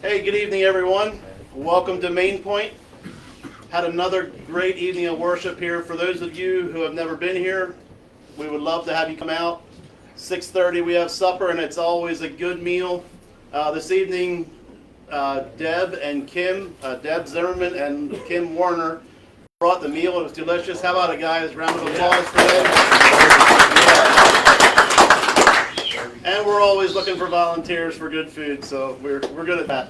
Hey, good evening, everyone. Welcome to Main Point. Had another great evening of worship here. For those of you who have never been here, we would love to have you come out. 6:30 we have supper, and it's always a good meal. This evening, Deb and Kim, Deb Zimmerman and Kim Warner brought the meal. It was delicious. How about it, guys? Round of applause for them. And we're always looking for volunteers for good food, so we're good at that.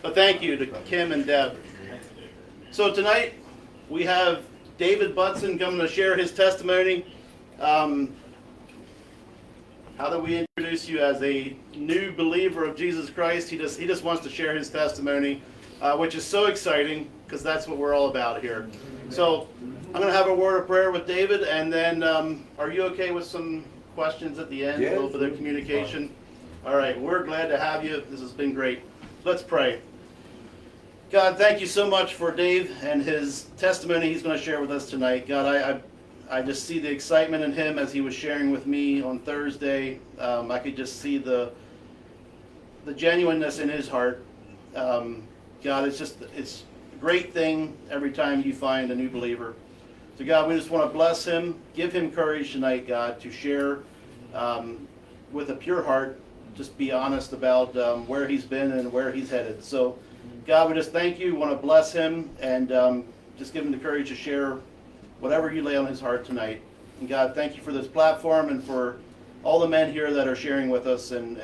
But thank you to Kim and Deb. So tonight we have David Butson coming to share his testimony. How do we introduce you as a new believer of Jesus Christ? He just wants to share his testimony, which is so exciting because that's what we're all about here. So I'm going to have a word of prayer with David, and then are you okay with some questions at the end? Yeah. A little bit of communication. All right, we're glad to have you. This has been great. Let's pray. God, thank you so much for Dave and his testimony he's going to share with us tonight. God, I just see the excitement in him as he was sharing with me on Thursday. I could just see the genuineness in his heart. God, it's a great thing every time you find a new believer. So God, we just want to bless him, give him courage tonight, God, to share with a pure heart, just be honest about where he's been and where he's headed. So God, we just thank you, we want to bless him, and just give him the courage to share whatever you lay on his heart tonight. And God, thank you for this platform and for all the men here that are sharing with us and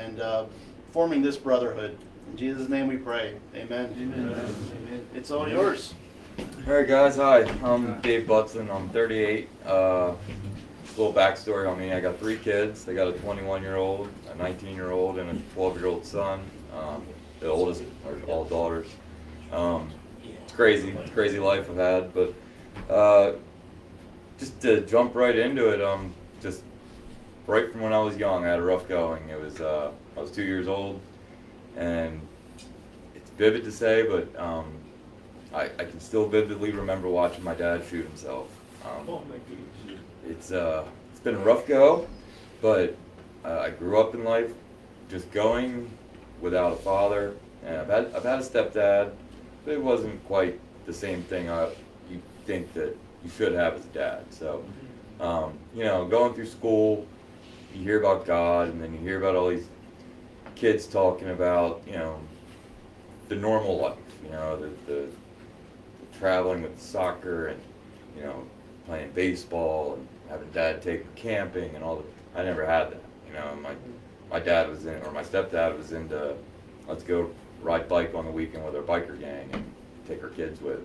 forming this brotherhood. In Jesus' name we pray. Amen. Amen. It's all yours. Alright guys, hi, I'm Dave Butson, I'm 38. Little backstory on me, I got 3 kids. I got a 21-year-old, a 19-year-old, and a 12-year-old son. The oldest are all daughters. It's crazy life I've had, but just to jump right into it, just right from when I was young, I had a rough going. It was, I was 2 years old, and it's vivid to say, but I can still vividly remember watching my dad shoot himself. It's been a rough go, but I grew up in life just going without a father, and I've had a stepdad, but it wasn't quite the same thing you think that you should have as a dad. So, going through school, you hear about God, and then you hear about all these kids talking about, the normal life, the traveling with soccer and, playing baseball and having dad take me camping and all that. I never had that, my dad was or my stepdad was into, let's go ride bike on the weekend with our biker gang and take our kids with,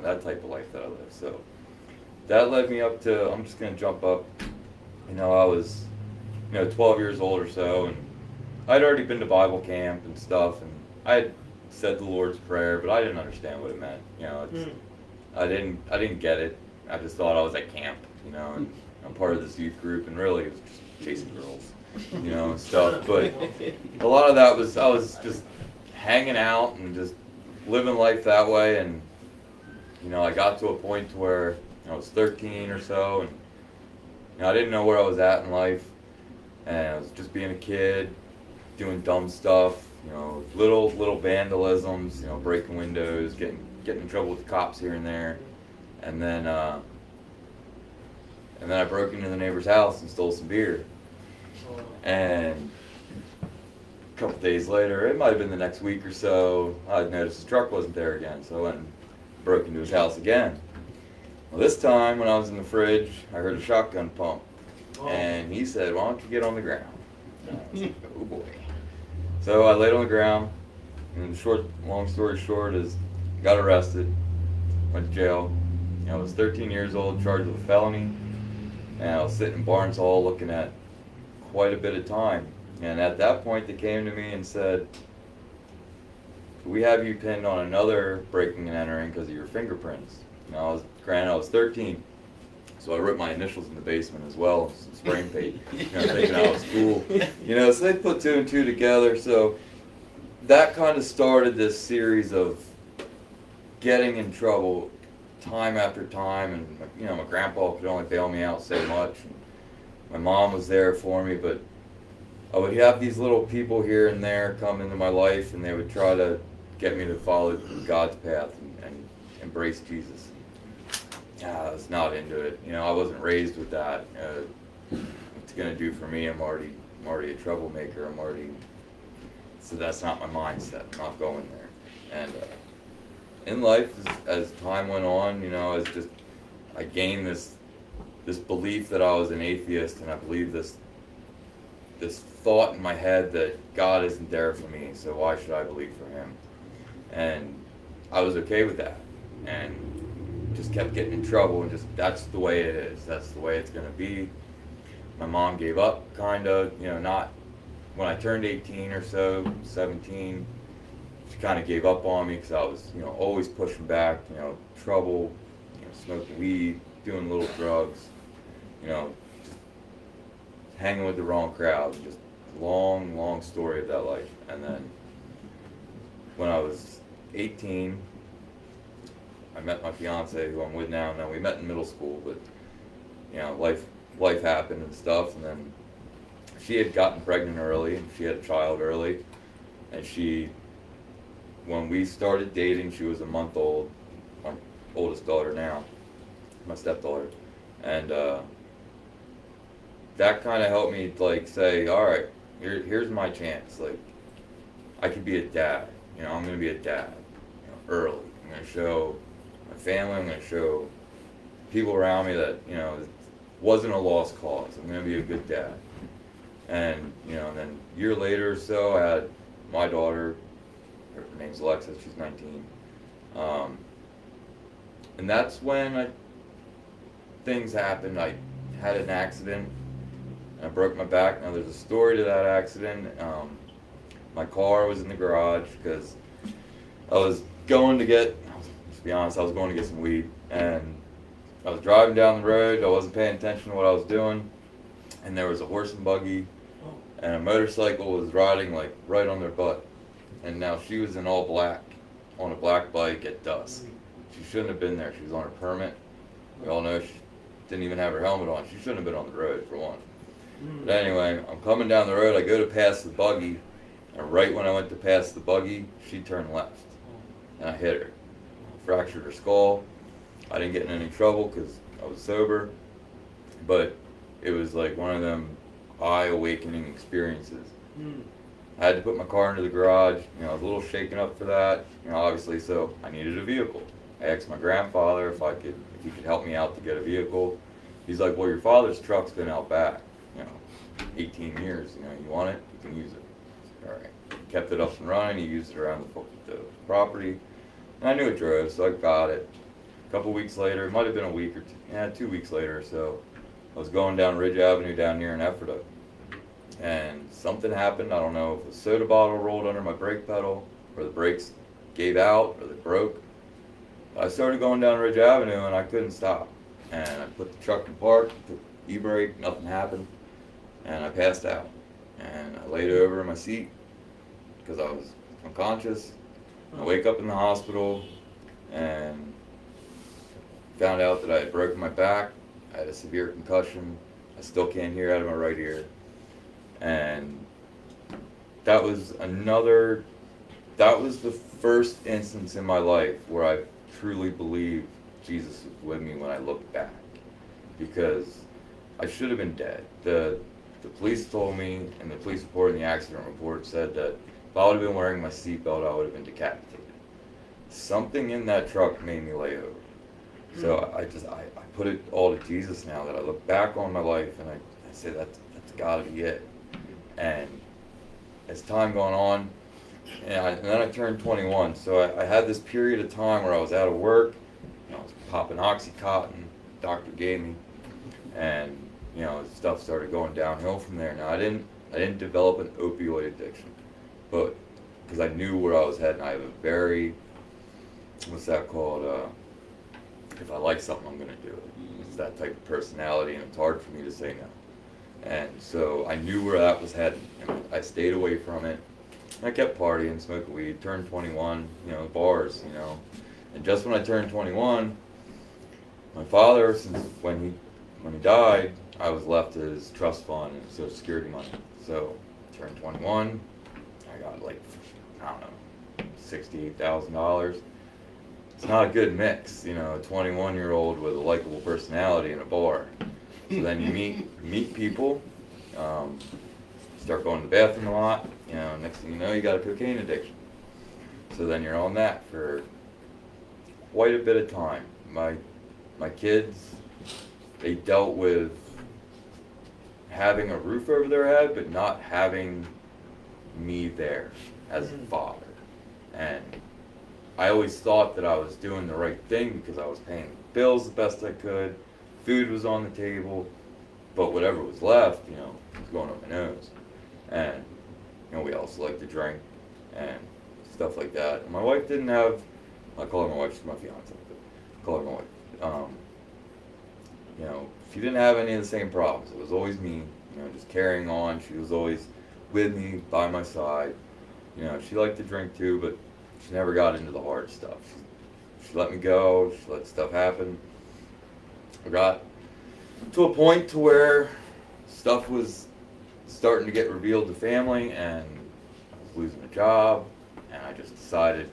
that type of life that I live. So that led me up to, I'm just going to jump up, I was, 12 years old or so, and I'd already been to Bible camp and stuff, and I had said the Lord's Prayer, but I didn't understand what it meant, I didn't get it. I just thought I was at camp, and I'm part of this youth group, and really it was just chasing girls, and stuff. But a lot of that was, I was just hanging out and just living life that way. And, I got to a point where I was 13 or so, and I didn't know where I was at in life. And I was just being a kid, doing dumb stuff, little vandalisms, breaking windows, getting in trouble with the cops here and there. And then I broke into the neighbor's house and stole some beer. And a couple days later, it might have been the next week or so, I noticed his truck wasn't there again. So I went and broke into his house again. Well, this time when I was in the fridge, I heard a shotgun pump. And he said, "Why don't you get on the ground?" And I was like, oh boy. So I laid on the ground, and long story short is, I got arrested, went to jail. I was 13 years old, charged with a felony, and I was sitting in Barnes Hall looking at quite a bit of time. And at that point, they came to me and said, "We have you pinned on another breaking and entering because of your fingerprints." Now, I was 13, so I wrote my initials in the basement as well, some spray paint, thinking I was cool. So they put 2 and 2 together. So that kind of started this series of getting in trouble time after time, and my grandpa could only bail me out so much. My mom was there for me, but I would have these little people here and there come into my life, and they would try to get me to follow God's path and embrace Jesus. I was not into it. I wasn't raised with that. What's it gonna do for me? I'm already a troublemaker. So that's not my mindset. I'm not going there. And in life, as time went on, I gained this belief that I was an atheist, and I believed this thought in my head that God isn't there for me, so why should I believe for Him? And I was okay with that, and just kept getting in trouble, and just that's the way it is. That's the way it's gonna be. My mom gave up, kinda, not when I turned 18 or so, 17. She kind of gave up on me because I was, always pushing back, trouble, smoking weed, doing little drugs, just hanging with the wrong crowd. Just long, long story of that life. And then when I was 18, I met my fiance, who I'm with now. Now we met in middle school, but life happened and stuff. And then she had gotten pregnant early, and she had a child early, and when we started dating, she was a month old, my oldest daughter now, my stepdaughter, and that kind of helped me say, all right, here's my chance. I could be a dad. I'm going to be a dad. Early. I'm going to show my family. I'm going to show people around me that it wasn't a lost cause. I'm going to be a good dad. And and then a year later or so, I had my daughter. Her name's Alexa. She's 19. And that's when things happened. I had an accident. I broke my back. Now there's a story to that accident. My car was in the garage because I was going to get, let's be honest, I was going to get some weed. And I was driving down the road. I wasn't paying attention to what I was doing. And there was a horse and buggy. And a motorcycle was riding right on their butt. And now she was in all black on a black bike at dusk. She shouldn't have been there. She was on her permit. We all know she didn't even have her helmet on. She shouldn't have been on the road, for one. But anyway, I'm coming down the road. I go to pass the buggy. And right when I went to pass the buggy, she turned left. And I hit her. Fractured her skull. I didn't get in any trouble because I was sober. But it was one of them eye-awakening experiences. I had to put my car into the garage. I was a little shaken up for that. Obviously, so I needed a vehicle. I asked my grandfather if he could help me out to get a vehicle. He's like, well, your father's truck's been out back, 18 years. You want it? You can use it. All right. He kept it up and running. He used it around the property. And I knew it drove, so I got it. A couple weeks later, it might have been a week or 2 weeks later or so, I was going down Ridge Avenue down here in Ephrata. And something happened. I don't know if a soda bottle rolled under my brake pedal, or the brakes gave out, or they broke. I started going down Ridge Avenue, and I couldn't stop. And I put the truck in park, took e-brake, nothing happened, and I passed out. And I laid over in my seat because I was unconscious. I wake up in the hospital and found out that I had broken my back. I had a severe concussion. I still can't hear out of my right ear. And that was the first instance in my life where I truly believed Jesus was with me when I looked back. Because I should have been dead. The police told me, and the police report and the accident report said that if I would have been wearing my seatbelt, I would have been decapitated. Something in that truck made me lay over. So I put it all to Jesus now that I look back on my life, and I say that's got to be it. And as time gone on, and then I turned 21, so I had this period of time where I was out of work. I was popping Oxycontin, doctor gave me, and stuff started going downhill from there. Now I didn't develop an opioid addiction, but because I knew where I was heading. I have a very, what's that called? If I like something, I'm going to do it. It's that type of personality, and it's hard for me to say no. And so I knew where that was heading, and I stayed away from it. I kept partying, smoking weed, turned 21, bars, And just when I turned 21, my father, since when he died, I was left his trust fund and Social Security money. So, turned 21, I got $68,000. It's not a good mix, you know, a 21-year-old with a likable personality in a bar. So then you meet people, start going to the bathroom a lot, you know, next thing you know, you got a cocaine addiction. So then you're on that for quite a bit of time. My kids, they dealt with having a roof over their head, but not having me there as a father. And I always thought that I was doing the right thing because I was paying the bills the best I could, food was on the table, but whatever was left, you know, was going up my nose. And, you know, we also like to drink and stuff like that. And my wife didn't have, I call her my wife, she's my fiance, but I call her my wife. You know, she didn't have any of the same problems. It was always me, you know, just carrying on. She was always with me, by my side. You know, she liked to drink too, but she never got into the hard stuff. She let me go, she let stuff happen. I got to a point to where stuff was starting to get revealed to family, and I was losing a job, and I just decided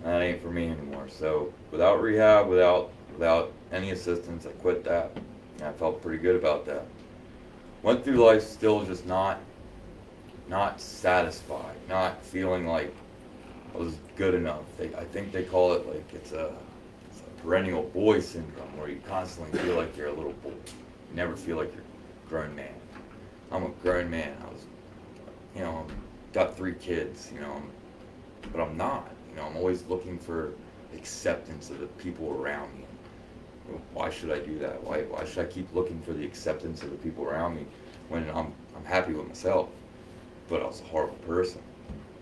that ain't for me anymore. So without rehab, without any assistance, I quit that, and I felt pretty good about that. Went through life still just not satisfied, not feeling like I was good enough. I think they call it like it's a perennial boy syndrome, where you constantly feel like you're a little boy. You never feel like you're a grown man. I'm a grown man. I was, you know, got 3 kids, you know, but I'm not. You know, I'm always looking for acceptance of the people around me. Why should I do that? Why should I keep looking for the acceptance of the people around me when I'm happy with myself? But I was a horrible person.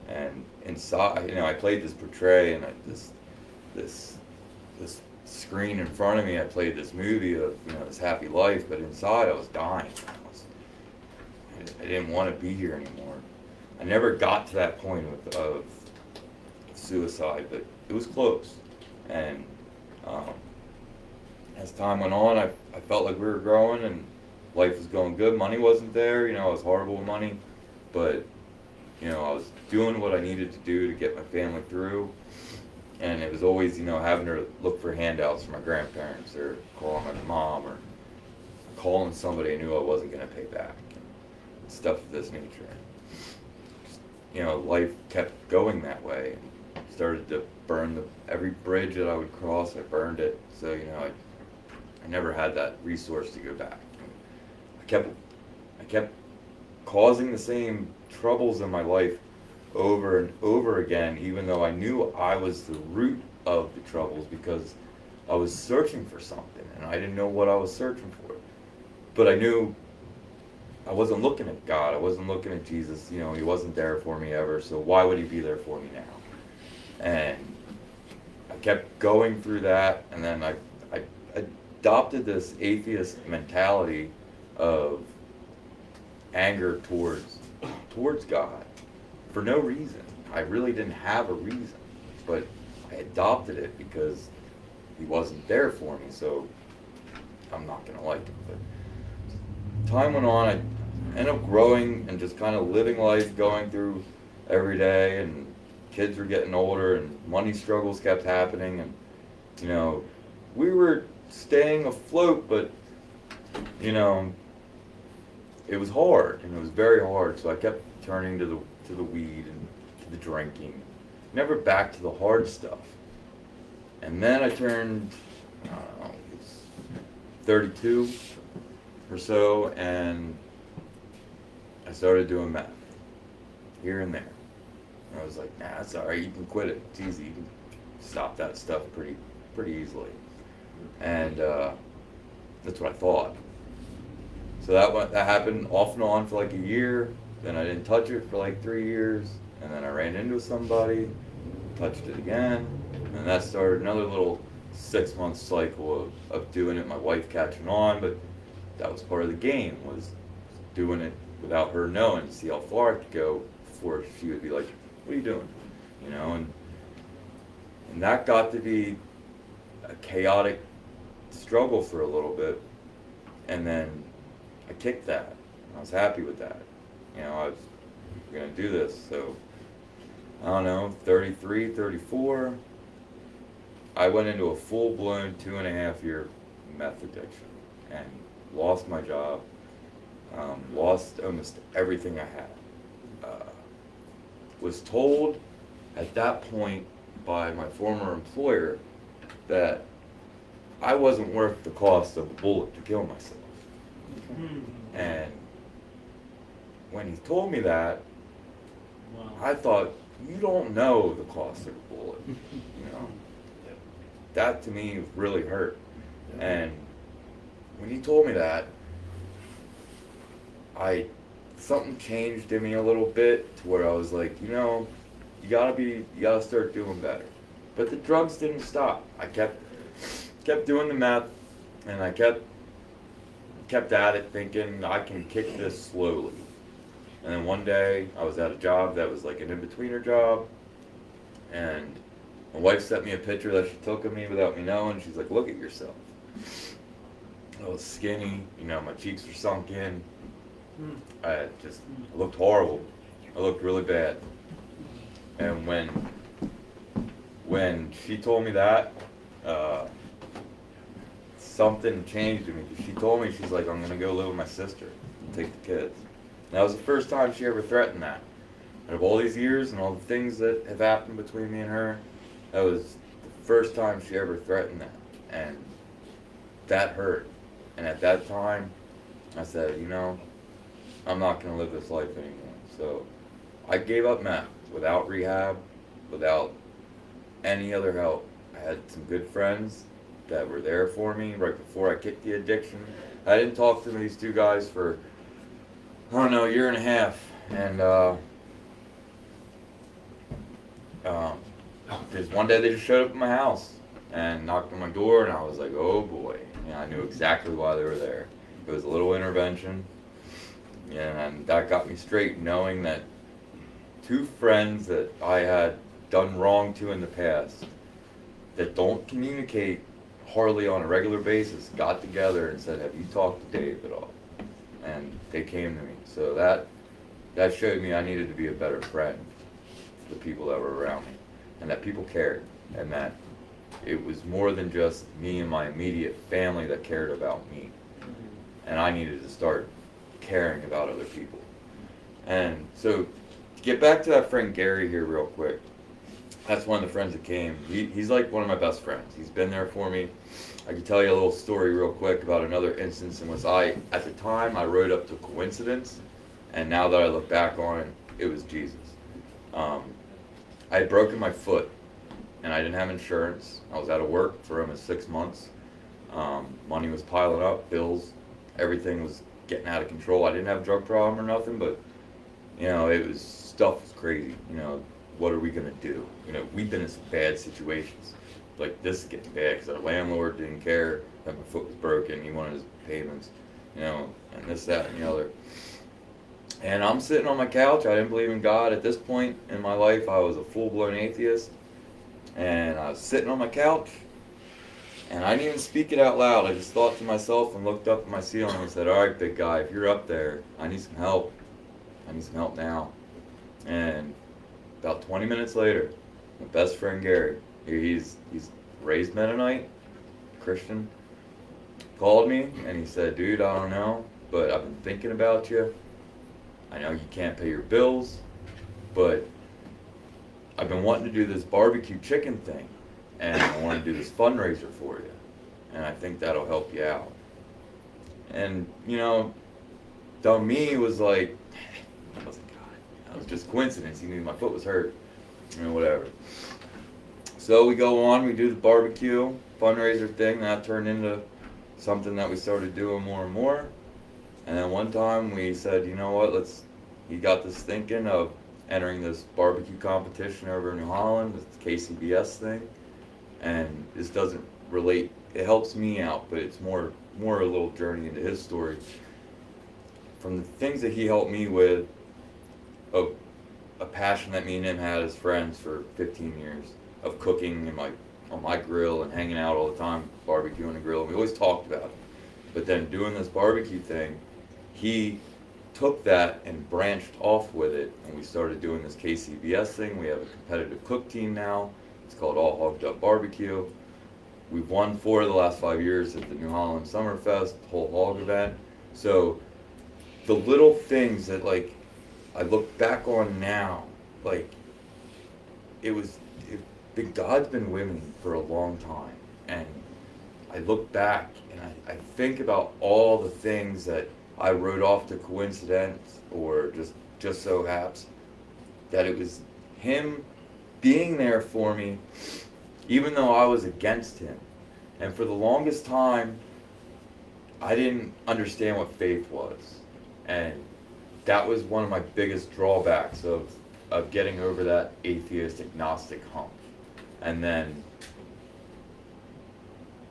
And inside, you know, I played this portray, and this screen in front of me, I played this movie of, you know, this happy life, but inside I was dying. I didn't want to be here anymore. I never got to that point of suicide, but it was close. And as time went on, I felt like we were growing and life was going good. Money wasn't there, you know, I was horrible with money, but, you know, I was doing what I needed to do to get my family through. And it was always, you know, having to look for handouts from my grandparents, or calling my mom, or calling somebody I knew I wasn't going to pay back, and stuff of this nature. You know, life kept going that way. And started to burn every bridge that I would cross, I burned it. So, you know, I never had that resource to go back. I kept causing the same troubles in my life over and over again, even though I knew I was the root of the troubles, because I was searching for something and I didn't know what I was searching for. But I knew I wasn't looking at God, I wasn't looking at Jesus, you know, he wasn't there for me ever, so why would he be there for me now? And I kept going through that, and then I adopted this atheist mentality of anger towards God for no reason. I really didn't have a reason, but I adopted it because he wasn't there for me, so I'm not going to like him. But time went on, I ended up growing and just kind of living life, going through every day, and kids were getting older and money struggles kept happening, and, you know, we were staying afloat, but, you know, it was hard, and it was very hard, so I kept turning to the weed and to the drinking, never back to the hard stuff. And then I turned, I don't know, it was 32 or so, and I started doing meth here and there. And I was like, nah, that's alright, you can quit it, it's easy, you can stop that stuff pretty easily. And that's what I thought. So that happened off and on for like a year. Then I didn't touch it for like 3 years, and then I ran into somebody, touched it again, and that started another little 6-month cycle of doing it. My wife catching on, but that was part of the game, was doing it without her knowing, to see how far I could go before she would be like, what are you doing? You know, and that got to be a chaotic struggle for a little bit, and then I kicked that. I was happy with that. You know, I was going to do this, so I don't know, 33, 34, I went into a full-blown 2.5 year meth addiction and lost my job, lost almost everything I had. Was told at that point by my former employer that I wasn't worth the cost of a bullet to kill myself. And when he told me that, Wow. I thought, you don't know the cost of a bullet. You know, that to me really hurt. And when he told me that, something changed in me a little bit to where I was like, you know, you gotta start doing better. But the drugs didn't stop. I kept doing the meth, and I kept at it, thinking I can kick this slowly. And then one day I was at a job that was like an in-betweener job, and my wife sent me a picture that she took of me without me knowing. She's like, look at yourself. I was skinny, you know, my cheeks were sunk in. I looked horrible. I looked really bad. And when she told me that, something changed in me. She told me, she's like, I'm gonna go live with my sister and take the kids. And that was the first time she ever threatened that. Out of all these years and all the things that have happened between me and her, that was the first time she ever threatened that. And that hurt. And at that time, I said, you know, I'm not going to live this life anymore. So I gave up meth without rehab, without any other help. I had some good friends that were there for me right before I kicked the addiction. I didn't talk to these two guys for, I don't know, a year and a half. And just one day they just showed up at my house and knocked on my door, and I was like, oh boy. You know, I knew exactly why they were there. It was a little intervention. And that got me straight, knowing that two friends that I had done wrong to in the past, that don't communicate hardly on a regular basis, got together and said, have you talked to Dave at all? And they came to me. So that showed me I needed to be a better friend to the people that were around me, and that people cared, and that it was more than just me and my immediate family that cared about me. And I needed to start caring about other people. And so, to get back to that friend Gary here real quick, that's one of the friends that came. He's like one of my best friends. He's been there for me. I can tell you a little story real quick about another instance in which at the time, I wrote up to coincidence, and now that I look back on it, it was Jesus. I had broken my foot, and I didn't have insurance. I was out of work for almost 6 months. Money was piling up, bills, everything was getting out of control. I didn't have a drug problem or nothing, but you know, stuff was crazy. You know, what are we gonna do? You know, we've been in some bad situations. Like, this is getting bad because our landlord didn't care that my foot was broken. He wanted his payments, you know, and this, that, and the other. And I'm sitting on my couch. I didn't believe in God at this point in my life. I was a full-blown atheist, and I was sitting on my couch, and I didn't even speak it out loud. I just thought to myself and looked up at my ceiling and said, all right, big guy, if you're up there, I need some help. I need some help now. And about 20 minutes later, my best friend Gary, he's raised Mennonite, Christian, called me and he said, dude, I don't know, but I've been thinking about you. I know you can't pay your bills, but I've been wanting to do this barbecue chicken thing, and I want to do this fundraiser for you, and I think that'll help you out. And, you know, to me, it was like, that wasn't God. That was just coincidence. He knew my foot was hurt, you know, whatever. So we go on, we do the barbecue fundraiser thing. That turned into something that we started doing more and more. And then one time we said, you know what, he got this thinking of entering this barbecue competition over in New Holland, this KCBS thing. And this doesn't relate, it helps me out, but it's more a little journey into his story. From the things that he helped me with, a passion that me and him had as friends for 15 years, of cooking on my grill and hanging out all the time, barbecuing the grill. And we always talked about it. But then doing this barbecue thing, he took that and branched off with it, and we started doing this KCBS thing. We have a competitive cook team now. It's called All Hogged Up Barbecue. We've won 4 of the last 5 years at the New Holland Summerfest, whole hog event. So the little things that, like, I look back on now, like, God's been with me for a long time. And I look back and I think about all the things that I wrote off to coincidence or just so haps that it was him being there for me, even though I was against him. And for the longest time, I didn't understand what faith was. And that was one of my biggest drawbacks of getting over that atheistic Gnostic hump. And then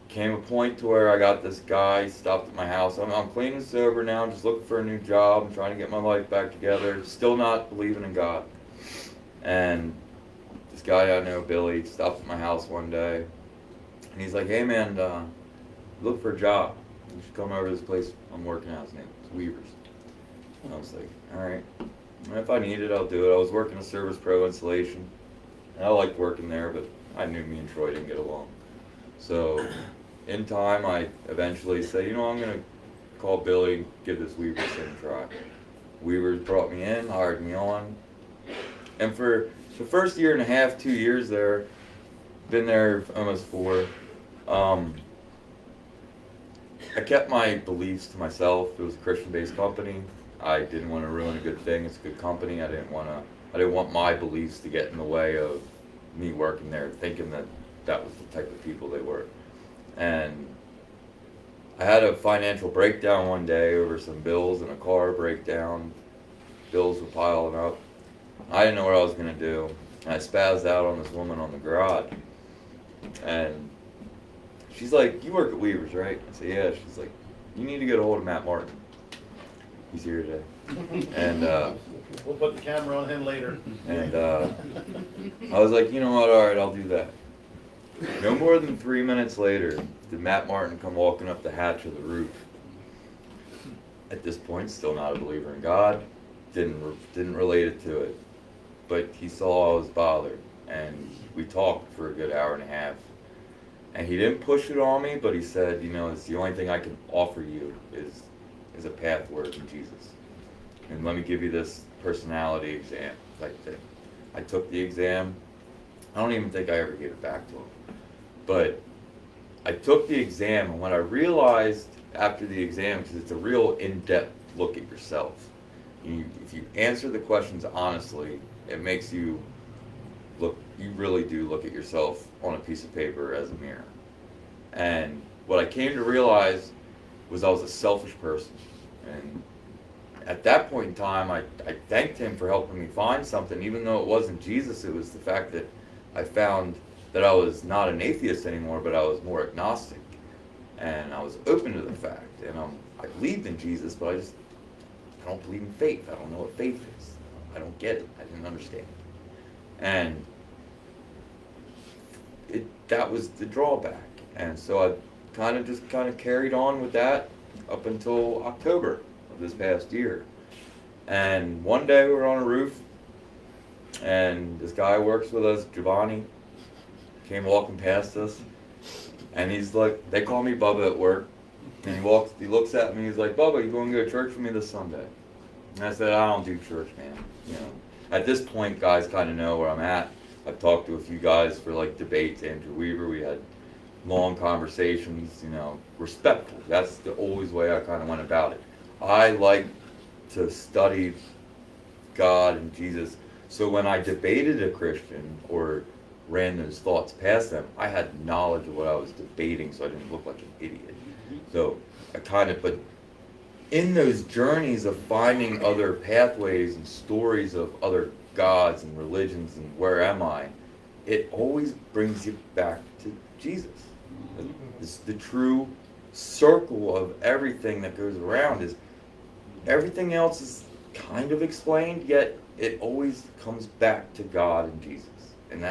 came a point to where I got this guy stopped at my house. I'm clean and sober now, just looking for a new job. I'm trying to get my life back together. Still not believing in God. And this guy I know, Billy, stopped at my house one day. And he's like, hey man, look for a job. You should come over to this place I'm working at. His name is Weaver's. And I was like, alright. If I need it, I'll do it. I was working a Service Pro installation. And I liked working there, but I knew me and Troy didn't get along. So in time, I eventually said, I'm going to call Billy, give this Weaver's thing a try. Weaver's brought me in, hired me on. And for the first 1.5 years, 2 years there, been there almost 4, I kept my beliefs to myself. It was a Christian-based company. I didn't want to ruin a good thing. It's a good company. I didn't want my beliefs to get in the way of me working there, thinking that was the type of people they were. And I had a financial breakdown one day over some bills and a car breakdown. Bills were piling up. I didn't know what I was going to do. And I spazzed out on this woman on the garage. And she's like, you work at Weaver's, right? I said, yeah. She's like, you need to get a hold of Matt Martin. He's here today. And we'll put the camera on him later. And I was like, you know what, alright, I'll do that. No more than 3 minutes later, did Matt Martin come walking up the hatch of the roof. At this point, still not a believer in God, didn't relate it to it. But he saw I was bothered, and we talked for a good 1.5 hours. And he didn't push it on me, but he said, it's the only thing I can offer you is a pathword in Jesus. And let me give you this personality exam type thing. I took the exam. I don't even think I ever gave it back to him. But I took the exam, and what I realized after the exam, because it's a real in-depth look at yourself. If you answer the questions honestly, it makes you really do look at yourself on a piece of paper as a mirror. And what I came to realize was I was a selfish person. And at that point in time, I thanked him for helping me find something. Even though it wasn't Jesus, it was the fact that I found that I was not an atheist anymore, but I was more agnostic. And I was open to the fact. And I believed in Jesus, but I don't believe in faith. I don't know what faith is. I don't get it. I didn't understand it. And that was the drawback. And so I kind of carried on with that up until October of this past year. And one day we were on a roof, and this guy who works with us, Giovanni, came walking past us, and he's like, they call me Bubba at work, and he looks at me, he's like, Bubba, you going to go to church with me this Sunday? And I said, I don't do church, man. At this point, guys kind of know where I'm at. I've talked to a few guys for like debates, Andrew Weaver, we had long conversations, respectful. That's the always way I kind of went about it. I like to study God and Jesus, so when I debated a Christian or ran those thoughts past them, I had knowledge of what I was debating, so I didn't look like an idiot. So but in those journeys of finding other pathways and stories of other gods and religions and where am I, it always brings you back to Jesus. It's the true circle of everything that goes around. Is everything else is kind of explained, yet it always comes back to God and Jesus. And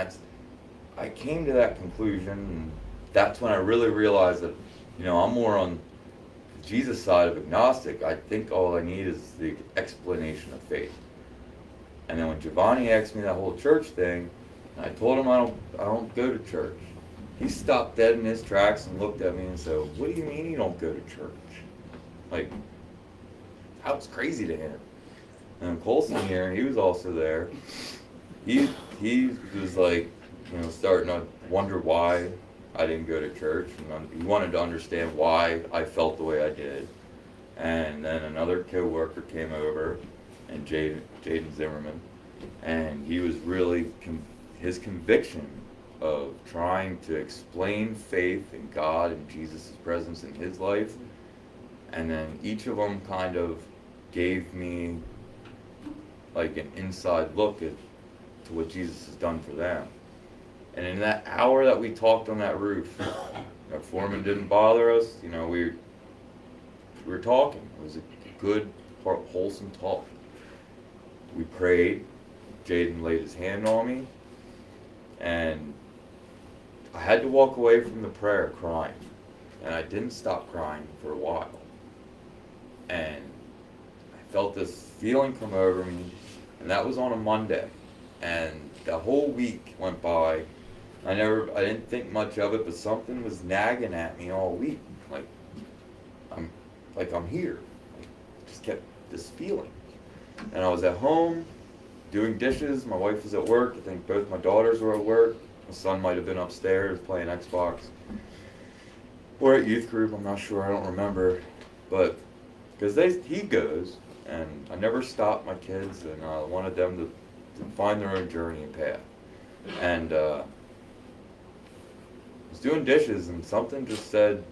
I came to that conclusion, and that's when I really realized that, I'm more on Jesus side of agnostic, I think all I need is the explanation of faith. And then when Giovanni asked me that whole church thing, and I told him I don't go to church, he stopped dead in his tracks and looked at me and said, "What do you mean you don't go to church?" Like, that was crazy to him. And Colson here, he was also there. He was like, starting to wonder why I didn't go to church, and he wanted to understand why I felt the way I did. And then another co-worker came over, and Jaden Zimmerman, and he was really his conviction of trying to explain faith in God and Jesus' presence in his life, and then each of them kind of gave me like an inside look to what Jesus has done for them. And in that hour that we talked on that roof, our foreman didn't bother us. We were talking. It was a good, wholesome talk. We prayed. Jaden laid his hand on me, and I had to walk away from the prayer crying, and I didn't stop crying for a while. And I felt this feeling come over me, and that was on a Monday. And the whole week went by. I didn't think much of it, but something was nagging at me all week. I'm here. Just kept this feeling. And I was at home doing dishes. My wife was at work. I think both my daughters were at work. My son might have been upstairs playing Xbox. Or at youth group, I'm not sure, I don't remember. But, because he goes, and I never stopped my kids, and I wanted them to find their own journey and path. And I was doing dishes, and something just said,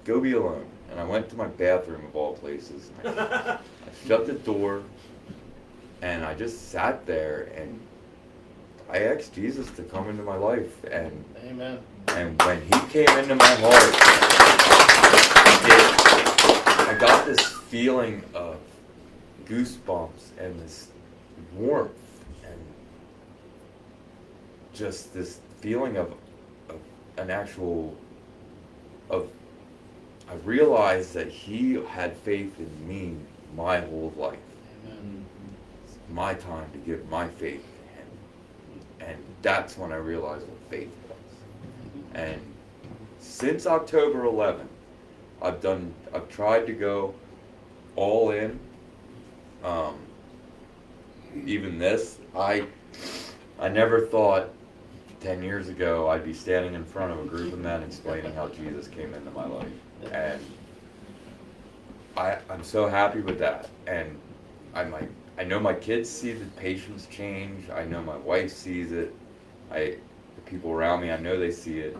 "Go be alone." And I went to my bathroom of all places. And I shut the door, and I just sat there, and I asked Jesus to come into my life. And Amen. And when he came into my heart, I got this feeling of goosebumps and this warmth and just this feeling of an actual I realized that he had faith in me my whole life. Amen. It's my time to give my faith to him. And that's when I realized what faith was. And since October 11th, I've tried to go all in. Even this, I never thought 10 years ago I'd be standing in front of a group of men explaining how Jesus came into my life. And I'm so happy with that. And I know my kids see the patience change. I know my wife sees it. The people around me, I know they see it.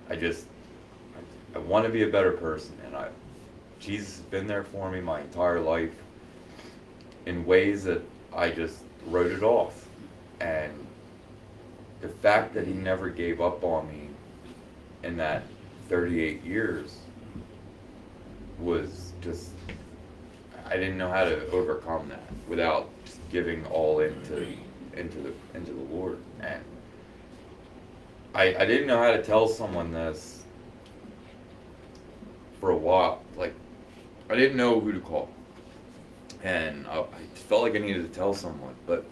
I want to be a better person, and Jesus has been there for me my entire life in ways that I just wrote it off. And the fact that he never gave up on me in that 38 years was just, I didn't know how to overcome that without just giving all into the Lord. And I didn't know how to tell someone this for a while. Like, I didn't know who to call. And I felt like I needed to tell someone. But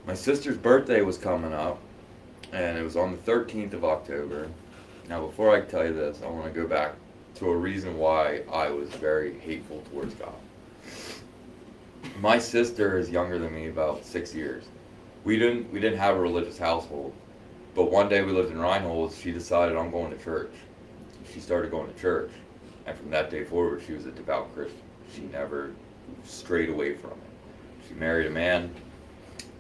my sister's birthday was coming up, and it was on the 13th of October. Now, before I tell you this, I want to go back to a reason why I was very hateful towards God. My sister is younger than me about 6 years. We didn't have a religious household. But one day we lived in Reinhold, she decided, I'm going to church. She started going to church. And from that day forward, she was a devout Christian. She never strayed away from it. She married a man,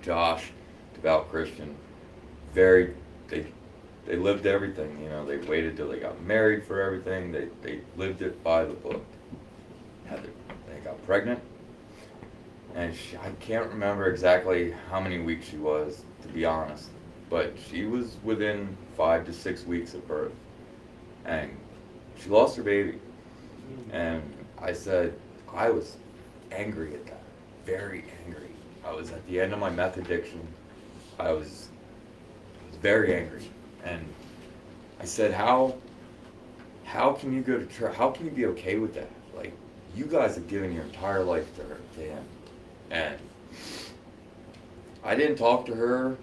Josh, devout Christian. They lived everything, they waited till they got married for everything. They lived it by the book. They got pregnant. And I can't remember exactly how many weeks she was, to be honest. But she was within 5 to 6 weeks of birth. And she lost her baby. And I was angry at that. Very angry. I was at the end of my meth addiction. I was very angry. And I said, how how can you go to church? How can you be okay with that? Like, you guys have given your entire life to him. And I didn't talk to her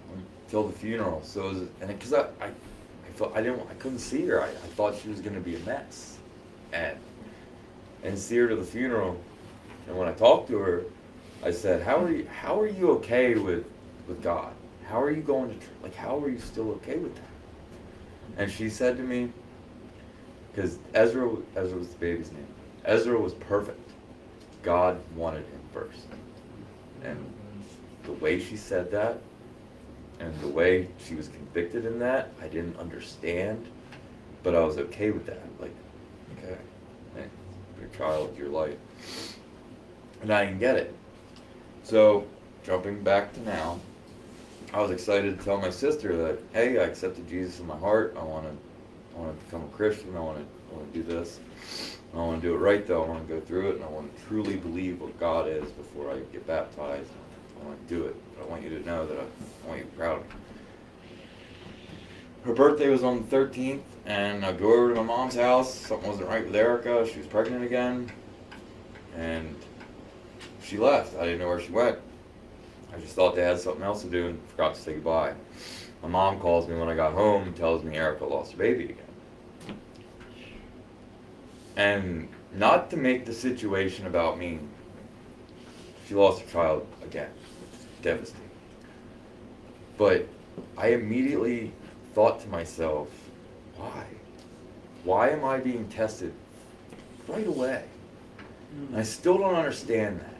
until the funeral. So, because I felt I couldn't see her. I thought she was going to be a mess. And see her to the funeral. And when I talked to her, I said, how are you okay with God? How are you going to church? Like, how are you still okay with that? And she said to me, because Ezra was the baby's name. Ezra was perfect. God wanted him first. And the way she said that, and the way she was convicted in that, I didn't understand, but I was okay with that. Like, okay, hey, your child, your life. And I didn't get it. So, jumping back to now, I was excited to tell my sister that, hey, I accepted Jesus in my heart. I want to become a Christian. I want to do this. I want to do it right, though. I want to go through it, and I want to truly believe what God is before I get baptized. I want to do it. But I want you to know that I want you to be proud of me. Her birthday was on the 13th, and I go over to my mom's house. Something wasn't right with Erica. She was pregnant again, and she left. I didn't know where she went. I just thought they had something else to do and forgot to say goodbye. My mom calls me when I got home and tells me Erica lost her baby again. And not to make the situation about me, she lost her child again. It's devastating. But I immediately thought to myself, why? Why am I being tested right away? And I still don't understand that.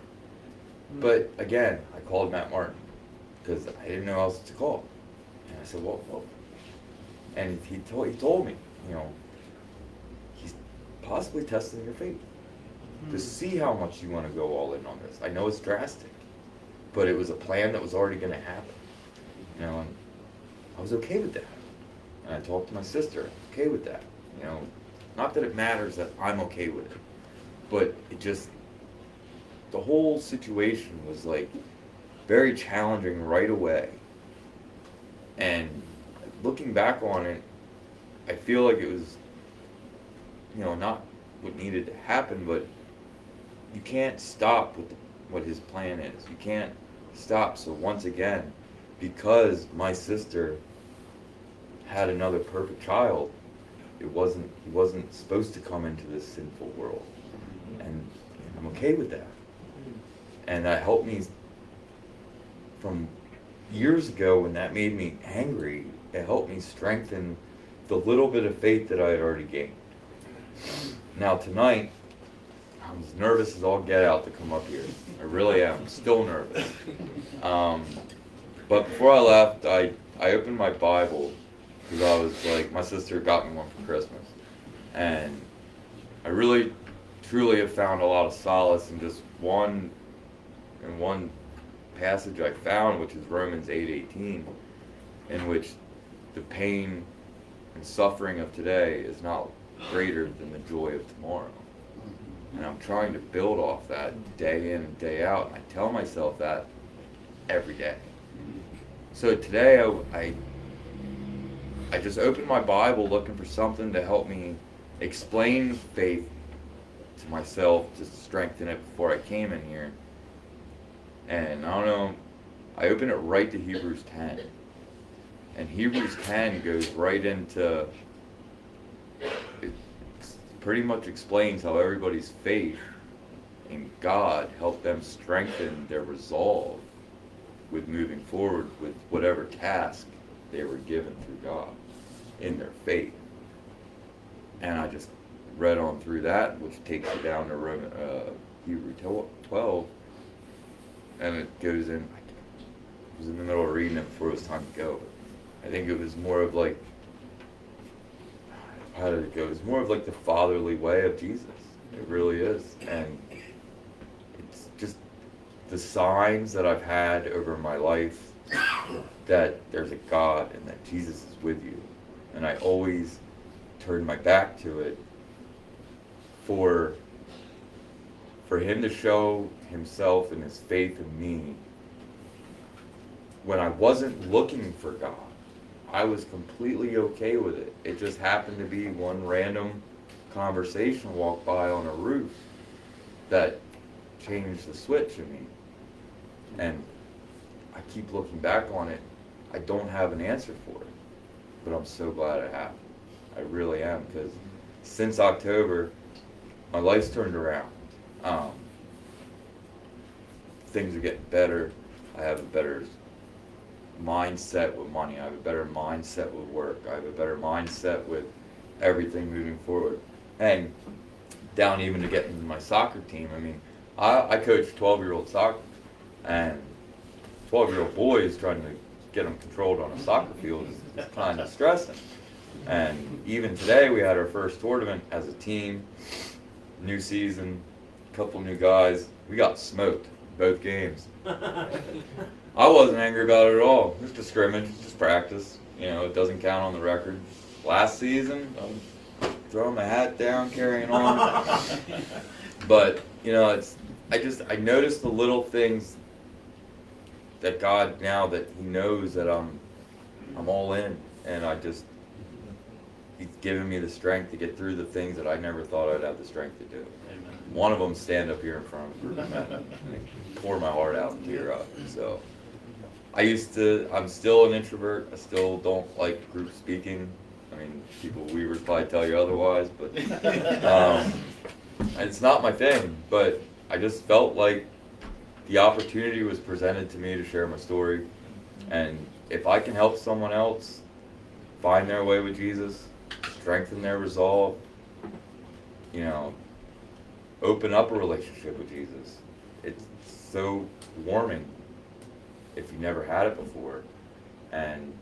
But again, I called Matt Martin because I didn't know who else to call. And I said, well. And he told me, he's possibly testing your faith to see how much you want to go all in on this. I know it's drastic, but it was a plan that was already going to happen. And I was okay with that. And I talked to my sister, okay with that. Not that it matters that I'm okay with it, but it just, the whole situation was like very challenging right away. And looking back on it, I feel like it was, not what needed to happen, but you can't stop with what his plan is. You can't stop. So once again, because my sister had another perfect child, he wasn't supposed to come into this sinful world. And I'm okay with that. And that helped me from years ago when that made me angry. It helped me strengthen the little bit of faith that I had already gained. Now tonight, I'm as nervous as all get out to come up here. I really am. I'm still nervous. But before I left, I opened my Bible because I was like, my sister got me one for Christmas. And I really, truly have found a lot of solace in just one passage I found, which is Romans 8:18, in which the pain and suffering of today is not greater than the joy of tomorrow. And I'm trying to build off that day in and day out, and I tell myself that every day. So today I just opened my Bible looking for something to help me explain faith to myself, to strengthen it before I came in here. And I don't know, I opened it right to Hebrews 10. And Hebrews 10 goes right into, it pretty much explains how everybody's faith in God helped them strengthen their resolve with moving forward with whatever task they were given through God in their faith. And I just read on through that, which takes you down to Hebrews 12. And it goes in, I was in the middle of reading it before it was time to go. I think it was more of like, how did it go? It's more of like the fatherly way of Jesus. It really is. And it's just the signs that I've had over my life that there's a God and that Jesus is with you. And I always turn my back to it for him to show himself and his faith in me when I wasn't looking for God. I was completely okay with it. It just happened to be one random conversation walked by on a roof that changed the switch in me. And I keep looking back on it. I don't have an answer for it, but I'm so glad I have. I really am, because since October, my life's turned around. Things are getting better. I have a better mindset with money. I have a better mindset with work. I have a better mindset with everything moving forward. And down even to getting my soccer team. I mean, I coach 12-year-old soccer, and 12-year-old boys trying to get them controlled on a soccer field is kind of stressing. And even today we had our first tournament as a team, new season, couple new guys. We got smoked both games. I wasn't angry about it at all. It was just scrimmage, just practice. You know, it doesn't count on the record. Last season, I'm throwing my hat down, carrying on. But, you know, I noticed the little things that God, now that He knows that I'm all in, and He's given me the strength to get through the things that I never thought I'd have the strength to do. Amen. One of them, stand up here in front of a group of men and pour my heart out and tear up. So I'm still an introvert. I still don't like group speaking. I mean, people Weavers probably tell you otherwise, but it's not my thing. But I just felt like the opportunity was presented to me to share my story. And if I can help someone else find their way with Jesus, strengthen their resolve, you know, open up a relationship with Jesus. It's so warming if you never had it before. And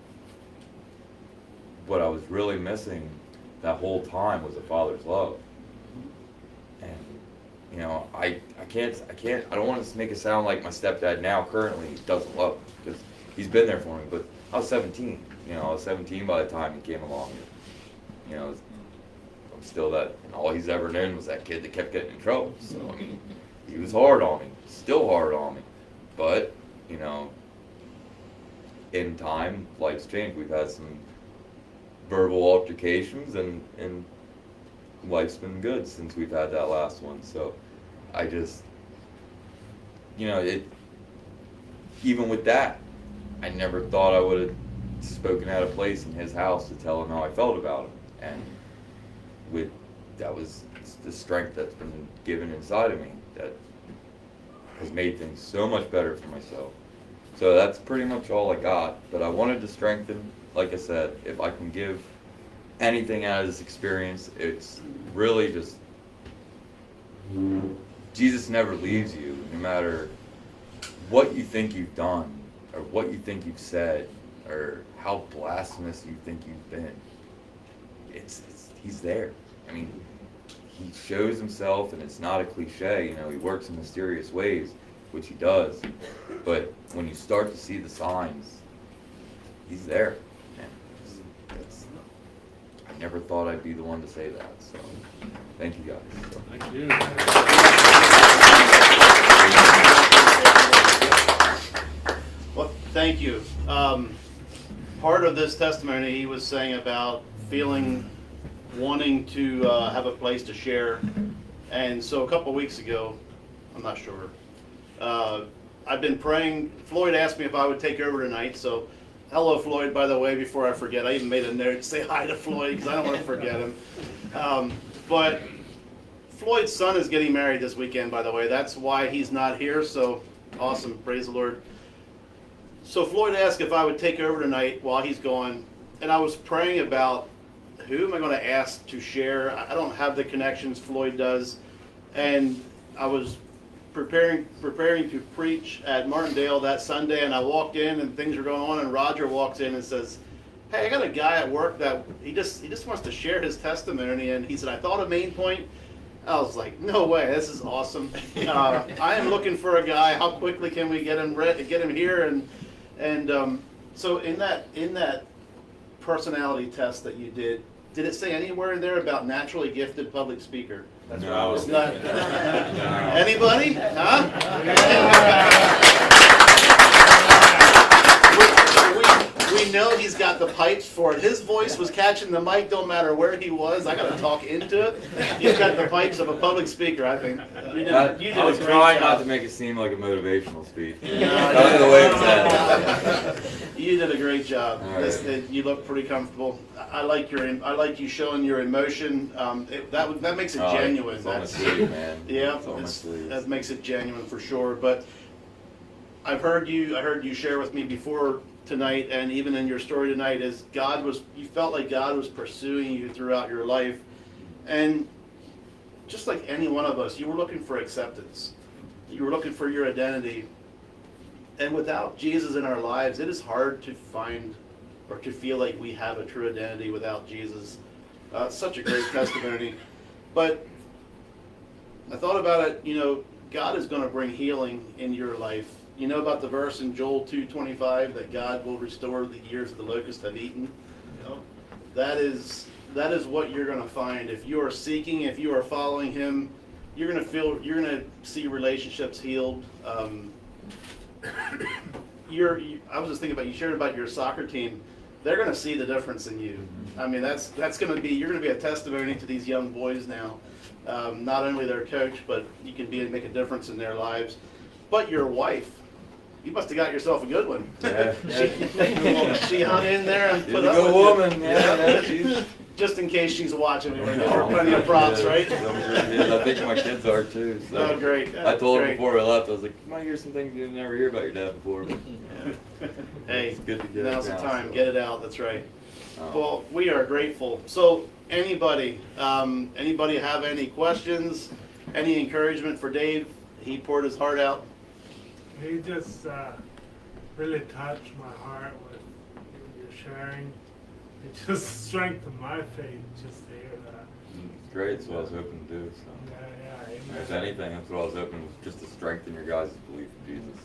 what I was really missing that whole time was a father's love. And, you know, I don't want to make it sound like my stepdad now currently doesn't love me, because he's been there for me, but I was 17. You know, I was 17 by the time he came along. You know, I'm still that, and all he's ever known was that kid that kept getting in trouble. So, I mean, he was hard on me, still hard on me. But, you know, in time, life's changed. We've had some verbal altercations, and life's been good since we've had that last one. So, I just, you know, even with that, I never thought I would have spoken out of place in his house to tell him how I felt about him. And that was the strength that's been given inside of me that has made things so much better for myself. So that's pretty much all I got. But I wanted to strengthen, like I said, if I can give anything out of this experience, it's really just Jesus never leaves you, no matter what you think you've done or what you think you've said or how blasphemous you think you've been. He's there. I mean, he shows himself, and it's not a cliche. You know, he works in mysterious ways, which he does. But when you start to see the signs, he's there. And I never thought I'd be the one to say that. So, thank you guys. So. Thank you. Well, thank you. Part of this testimony, he was saying about wanting to have a place to share. And so a couple of weeks ago, I'm not sure, I've been praying. Floyd asked me if I would take over tonight. So hello, Floyd, by the way, before I forget. I even made a note to say hi to Floyd because I don't want to forget him. But Floyd's son is getting married this weekend, by the way. That's why he's not here. So awesome. Praise the Lord. So Floyd asked if I would take over tonight while he's gone. And I was praying about who am I going to ask to share. I don't have the connections Floyd does. And I was preparing to preach at Martindale that Sunday, and I walked in and things were going on, and Roger walks in and says, hey, I got a guy at work that he just wants to share his testimony. And he said, I thought of Main Point. I was like, no way, this is awesome. I am looking for a guy. How quickly can we get him here? And so in that personality test that you did it say anywhere in there about naturally gifted public speaker? That's no, I was not. No. Anybody? Huh? we know he's got the pipes for it. His voice was catching the mic, don't matter where he was. I got to talk into it. He's got the pipes of a public speaker, I think. You did I was a great trying job. not to make it seem like a motivational speech. No, That was the way it sounded. You did a great job. All right. You look pretty comfortable. I like you showing your emotion. That makes it genuine. It's on my sleeve, man. Yeah, It's on my sleeve. that makes it genuine for sure. But I heard you share with me before tonight, and even in your story tonight, is you felt like God was pursuing you throughout your life, and just like any one of us, you were looking for acceptance. You were looking for your identity. And without Jesus in our lives, it is hard to find or to feel like we have a true identity without Jesus. Such a great testimony. But I thought about it, God is going to bring healing in your life. You know about the verse in Joel 2:25 that God will restore the years the locusts have eaten? That is what you're going to find. If you are seeking, if you are following Him, you're going to see relationships healed. I was just thinking about, you shared about your soccer team. They're going to see the difference in you. I mean, you're going to be a testimony to these young boys now. Not only their coach, but you can make a difference in their lives. But your wife, you must have got yourself a good one. Yeah. She hung in there and She's put a up good with woman. it. Yeah, she's. Just in case she's watching, we want to give her plenty of props, right? I think my kids are too. So. Oh, great. I told her Great. before I left, I was like, "You might hear some things you never hear about your dad before." But, Hey, it's good to get now's it the now, time. so. Get it out. That's right. Um, Well, we are grateful. So, anybody have any questions, any encouragement for Dave? He poured his heart out. He just really touched my heart with your sharing. It just strengthened my faith just to hear that. It's great. That's what I was hoping to do. So. Yeah, If there's amen. anything, that's what I was hoping, was just to strengthen your guys' belief in Jesus.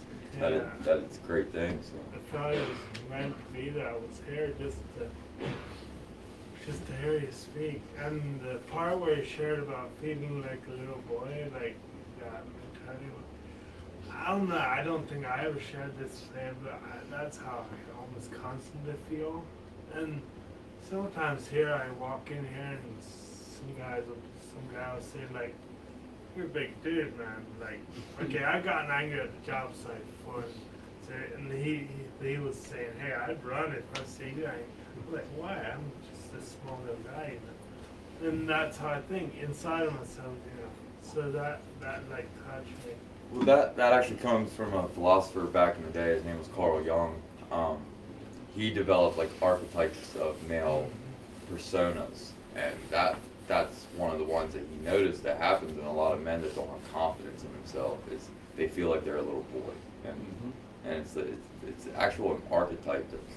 That it's a great thing. So. I felt it was meant to be that I was here just to hear you speak. And the part where you shared about feeling like a little boy, like that mentality. I don't think I ever shared this today, but that's how I almost constantly feel. And sometimes here I walk in here and some guy will say like, "You're a big dude, man." Like, okay, I got angry at the job site before, and he was saying, "Hey, I'd run if I see you." I'm like, "Why? I'm just a small little guy." And that's how I think inside of myself, So that like touched me. Well, that actually comes from a philosopher back in the day. His name was Carl Jung. He developed like archetypes of male personas, and that's one of the ones that he noticed that happens in a lot of men that don't have confidence in themselves. Is they feel like they're a little boy, and it's actual archetype that's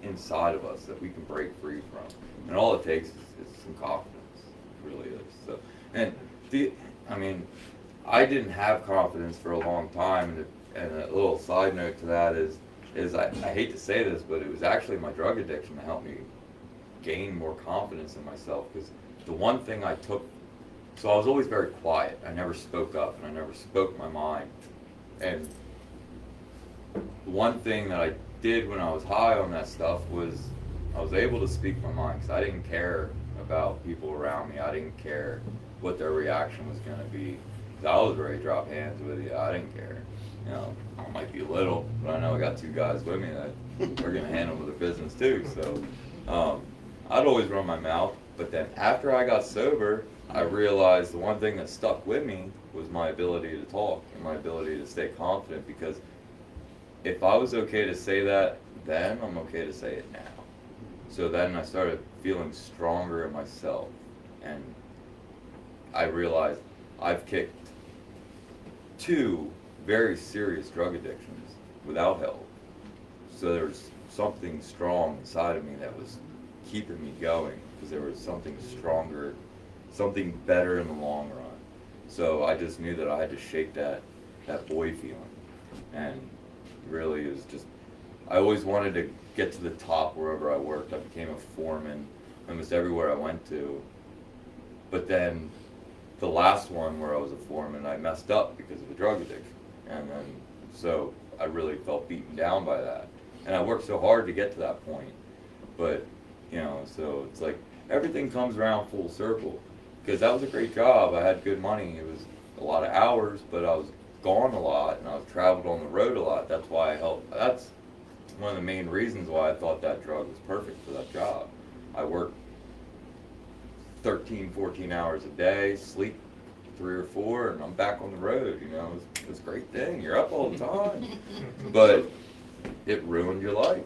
inside of us that we can break free from, and all it takes is some confidence. It really is. So, and I didn't have confidence for a long time, and a little side note to that is I hate to say this, but it was actually my drug addiction that helped me gain more confidence in myself, because the one thing I took, so I was always very quiet. I never spoke up, and I never spoke my mind. And the one thing that I did when I was high on that stuff was I was able to speak my mind, because I didn't care about people around me. I didn't care what their reaction was going to be. I was ready to drop hands with you. I didn't care. I might be a little, but I know I got two guys with me that are going to handle their business too. So I'd always run my mouth. But then after I got sober, I realized the one thing that stuck with me was my ability to talk and my ability to stay confident. Because if I was okay to say that then, I'm okay to say it now. So then I started feeling stronger in myself, and I realized I've kicked 2 very serious drug addictions without help. So there was something strong inside of me that was keeping me going, because there was something stronger, something better in the long run. So I just knew that I had to shake that boy feeling. And really it was just, I always wanted to get to the top wherever I worked. I became a foreman almost everywhere I went to. But then the last one where I was a foreman, I messed up because of a drug addiction. And then, so I really felt beaten down by that. And I worked so hard to get to that point. But, you know, so it's like everything comes around full circle. Because that was a great job. I had good money. It was a lot of hours, but I was gone a lot and I was traveled on the road a lot. That's why I helped. That's one of the main reasons why I thought that drug was perfect for that job. I worked 13, 14 hours a day, sleep 3 or 4, and I'm back on the road. You know, it's a great thing. You're up all the time, but it ruined your life.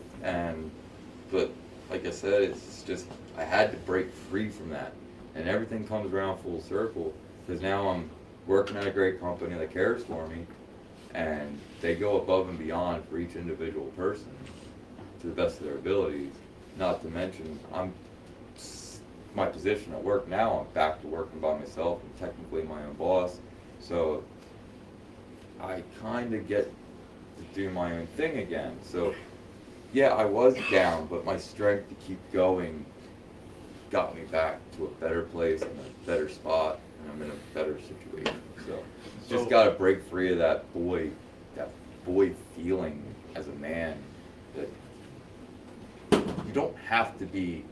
But like I said, it's just I had to break free from that, and everything comes around full circle because now I'm working at a great company that cares for me, and they go above and beyond for each individual person to the best of their abilities. Not to mention, my position at work now, I'm back to working by myself. I'm technically my own boss, so I kind of get to do my own thing again. So yeah, I was down, but my strength to keep going got me back to a better place and a better spot, and I'm in a better situation. So just got to break free of that boy feeling as a man, that you don't have to be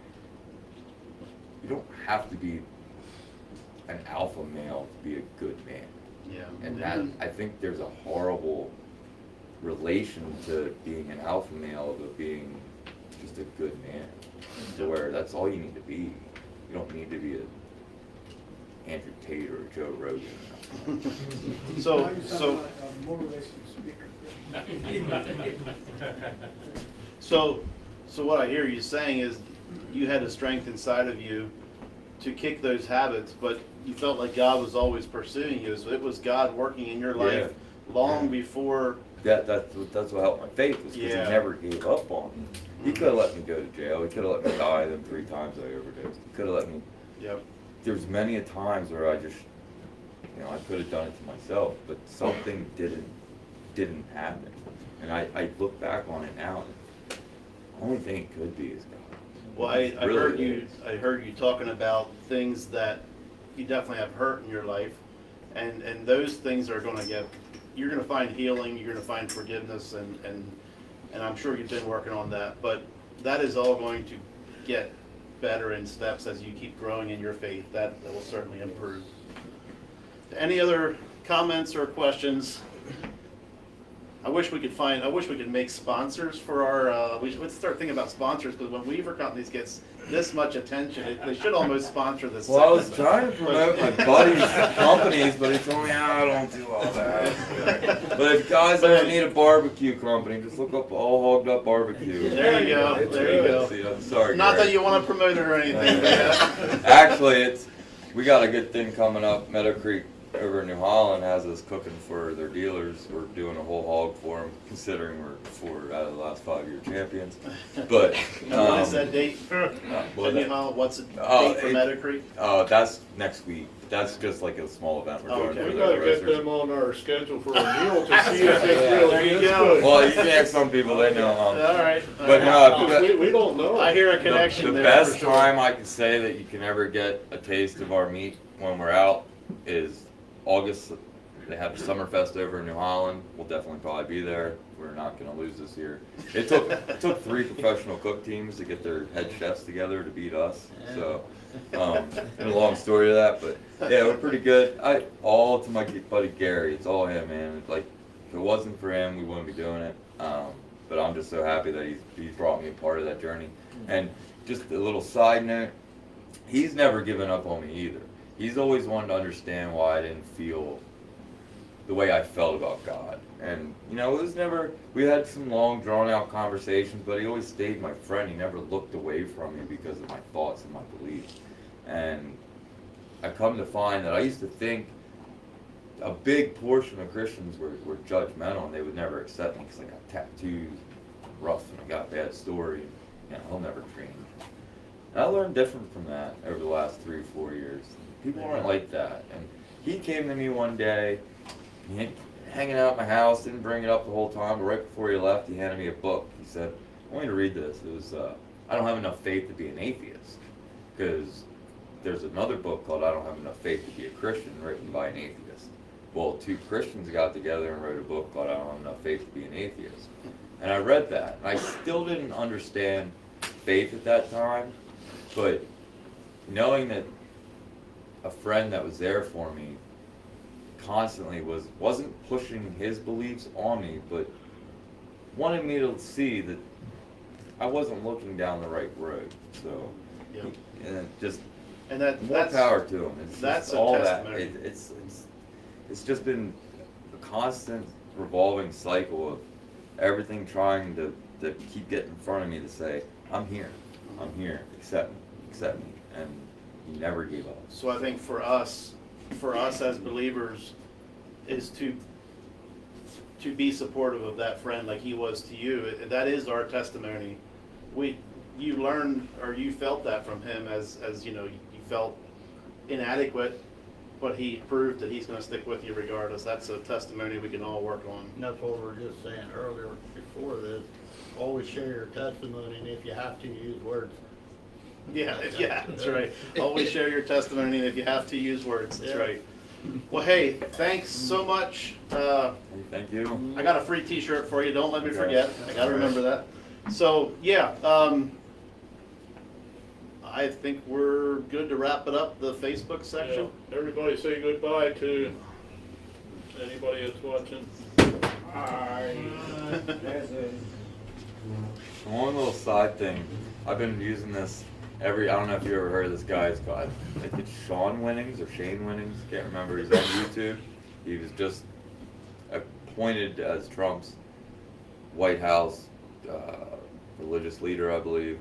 an alpha male to be a good man. Yeah. And that, I think there's a horrible relation to being an alpha male of being just a good man, to where that's all you need to be. You don't need to be a Andrew Tate or a Joe Rogan. So A motivational speaker. So what I hear you saying is you had the strength inside of you to kick those habits, but you felt like God was always pursuing you. So it was God working in your life long before. That's what helped my faith, was because he never gave up on me. He could have let me go to jail. He could have let me die them 3 times I overdosed. He could have let me. Yep. There's many a times where I just, I could have done it to myself, but something didn't happen. And I look back on it now, and the only thing it could be is God. Well, I heard you talking about things that you definitely have hurt in your life, and those things are going to you're going to find healing, you're going to find forgiveness, and I'm sure you've been working on that, but that is all going to get better in steps as you keep growing in your faith. That will certainly improve. Any other comments or questions? I wish we could make sponsors for our, we should start thinking about sponsors, because when Weaver Companies gets this much attention, they should almost sponsor this. Well, I was trying to promote my buddy's companies, but he told me, I don't do all that. But if guys ever need a barbecue company, just look up All Hogged Up Barbecue. There you go. There you go. See, I'm sorry, Not Greg. that you want to promote it or anything. Actually, we got a good thing coming up. Meadow Creek over in New Holland has us cooking for their dealers. We're doing a whole hog for them, considering we're 4 out of the last 5-year champions. But What is that date? What's the date for Meadow Creek? That's next week. That's just like a small event we're doing Okay. for We the gotta get residents. them on our schedule for a meal to see if they really There you is go. good. Well, you can ask some people, they know. All right. But no, We don't know. I hear a connection the there. best for sure. time I can say that you can ever get a taste of our meat when we're out is August. They have Summerfest over in New Holland. We'll definitely probably be there. We're not going to lose this year. It took 3 professional cook teams to get their head chefs together to beat us. So, and a long story to that, but yeah, we're pretty good. All to my buddy Gary. It's all him, man. Like, if it wasn't for him, we wouldn't be doing it. But I'm just so happy that he's brought me a part of that journey. And just a little side note, he's never given up on me either. He's always wanted to understand why I didn't feel the way I felt about God. And, it was never, we had some long, drawn-out conversations, but he always stayed my friend. He never looked away from me because of my thoughts and my beliefs. And I come to find that I used to think a big portion of Christians were judgmental, and they would never accept me because I got tattoos, rough, and I got a bad story. He'll never change. And I learned different from that over the last 3 or 4 years. People aren't like that. And he came to me one day, hanging out at my house, didn't bring it up the whole time, but right before he left, he handed me a book. He said, I want you to read this. It was, I Don't Have Enough Faith to Be an Atheist. Because there's another book called I Don't Have Enough Faith to Be a Christian, written by an atheist. Well, 2 Christians got together and wrote a book called I Don't Have Enough Faith to Be an Atheist. And I read that. I still didn't understand faith at that time, but knowing that a friend that was there for me constantly wasn't pushing his beliefs on me, but wanted me to see that I wasn't looking down the right road. So, Yeah. and just And more that's power to him. It's that's just a all testimony. that. It's just been a constant revolving cycle of everything trying to keep getting in front of me to say, I'm here, accept me, and he never gave up. So I think for us as believers, is to be supportive of that friend like he was to you. That is our testimony. You learned, or you felt that from him as you know, you felt inadequate, but he proved that he's going to stick with you regardless. That's a testimony we can all work on. And that's what we were just saying earlier before this. Always share your testimony, and if you have to, use words. Yeah, that's right. Always share your testimony, and if you have to, use words. That's Yeah. right. Well, hey, thanks so much. Thank you. I got a free T-shirt for you. Don't let me Okay. forget. I got to remember that. So yeah, I think we're good to wrap it up. The Facebook section. Yeah. Everybody say goodbye to anybody that's watching. One little side thing, I've been using this I don't know if you ever heard of this guy. I think it's Sean Winnings or Shane Winnings. Can't remember. He's on YouTube. He was just appointed as Trump's White House religious leader, I believe.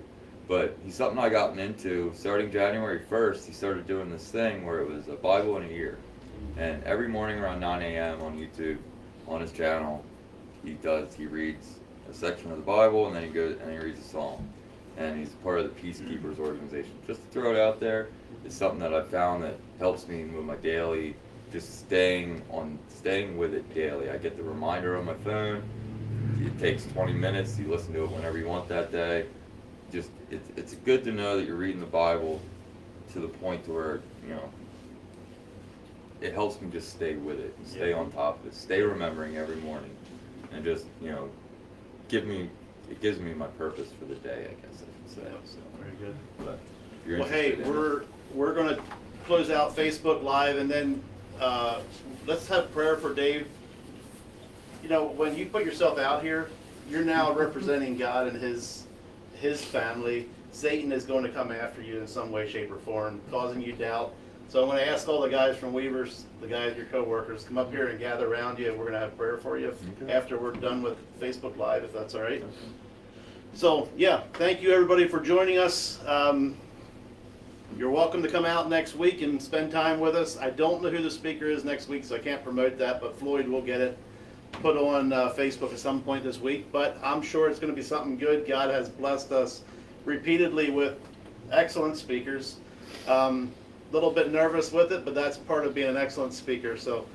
But he's something I gotten into. Starting January 1st, he started doing this thing where it was a Bible in a year. And every morning around 9 a.m. on YouTube, on his channel, he reads a section of the Bible, and then he goes and he reads a psalm. And he's part of the Peacekeepers organization. Just to throw it out there, it's something that I found that helps me with my daily, just staying with it daily. I get the reminder on my phone. It takes 20 minutes. You listen to it whenever you want that day. Just it's good to know that you're reading the Bible to the point to where, you know, it helps me just stay with it and stay on top of it, stay remembering every morning, and just, you know, it gives me my purpose for the day, I guess I should say. So, Very good. but if you're Well, hey, interested in we're going to close out Facebook Live, and then let's have prayer for Dave. You know, when you put yourself out here, you're now representing God and His family. Satan is going to come after you in some way, shape, or form, causing you doubt. So I'm going to ask all the guys from Weavers, the guys, your co-workers, come up here and gather around you, and we're going to have prayer for you Okay. after we're done with Facebook Live, if that's all right. So, yeah, thank you everybody for joining us. You're welcome to come out next week and spend time with us. I don't know who the speaker is next week, so I can't promote that, but Floyd will get it put on Facebook at some point this week. But I'm sure it's going to be something good. God has blessed us repeatedly with excellent speakers. Little bit nervous with it, but that's part of being an excellent speaker. So,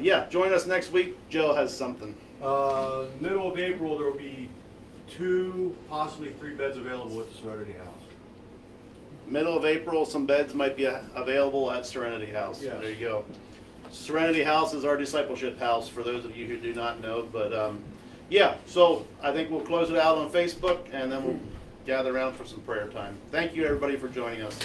yeah, join us next week. Joe has something. Middle of April, there will be 2, possibly 3 beds available at the Serenity House. Middle of April, some beds might be available at Serenity House. Yes. There you go. Serenity House is our discipleship house, for those of you who do not know. But, yeah, so I think we'll close it out on Facebook, and then we'll gather around for some prayer time. Thank you, everybody, for joining us.